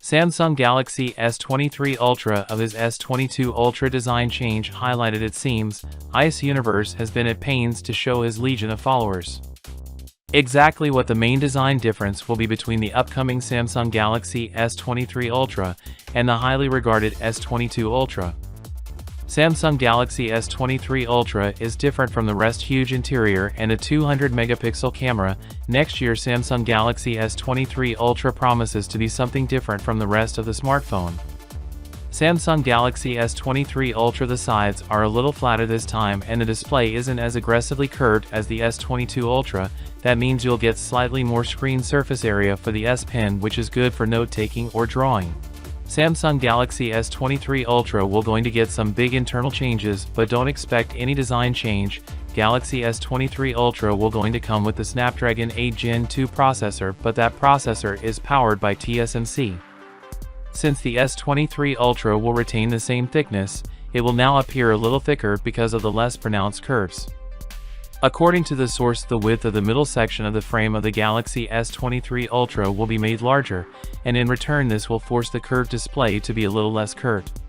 Samsung Galaxy S23 Ultra of his S22 Ultra design change highlighted. It seems Ice Universe has been at pains to show his legion of followers exactly what the main design difference will be between the upcoming Samsung Galaxy S23 Ultra and the highly regarded S22 Ultra. Samsung Galaxy S23 Ultra is different from the rest. Huge interior and a 200-megapixel camera. Next year Samsung Galaxy S23 Ultra promises to be something different from the rest of the smartphone. Samsung Galaxy S23 Ultra. The sides are a little flatter this time and the display isn't as aggressively curved as the S22 Ultra. That means you'll get slightly more screen surface area for the S Pen, which is good for note-taking or drawing. Samsung Galaxy S23 Ultra will going to get some big internal changes, but don't expect any design change. Galaxy S23 Ultra will going to come with the Snapdragon 8 Gen 2 processor, but that processor is powered by TSMC. Since the S23 Ultra will retain the same thickness, it will now appear a little thicker because of the less pronounced curves. According to the source, the width of the middle section of the frame of the Galaxy S23 Ultra will be made larger, and in return this will force the curved display to be a little less curved.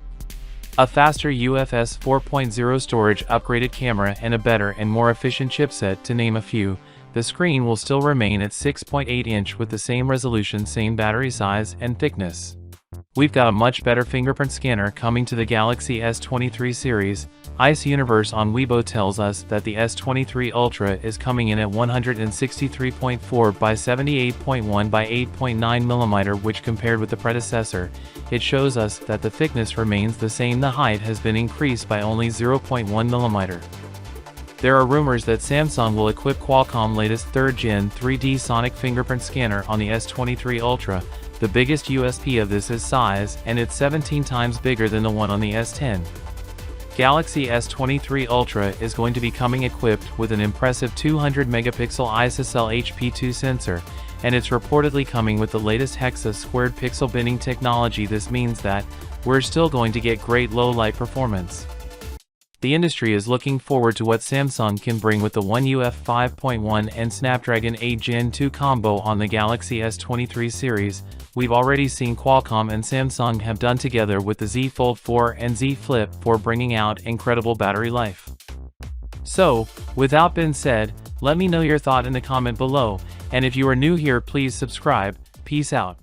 A faster UFS 4.0 storage, upgraded camera, and a better and more efficient chipset, to name a few. The screen will still remain at 6.8 inch with the same resolution, same battery size and thickness. We've got a much better fingerprint scanner coming to the Galaxy S23 series. Ice Universe on Weibo tells us that the S23 Ultra is coming in at 163.4 by 78.1 by 8.9 mm, which compared with the predecessor, it shows us that the thickness remains the same. The height has been increased by only 0.1 mm. There are rumors that Samsung will equip Qualcomm latest 3rd Gen 3D Sonic fingerprint scanner on the S23 Ultra. The biggest USP of this is size, and it's 17 times bigger than the one on the S10. Galaxy S23 Ultra is going to be coming equipped with an impressive 200-megapixel ISOCELL HP2 sensor, and it's reportedly coming with the latest Hexa squared pixel binning technology. This means that we're still going to get great low-light performance. The industry is looking forward to what Samsung can bring with the One UF 5.1 and Snapdragon 8 Gen 2 combo on the Galaxy S23 series. We've already seen Qualcomm and Samsung have done together with the Z Fold 4 and Z Flip 4, bringing out incredible battery life. So, with that being said, let me know your thought in the comment below, and if you are new here, please subscribe. Peace out.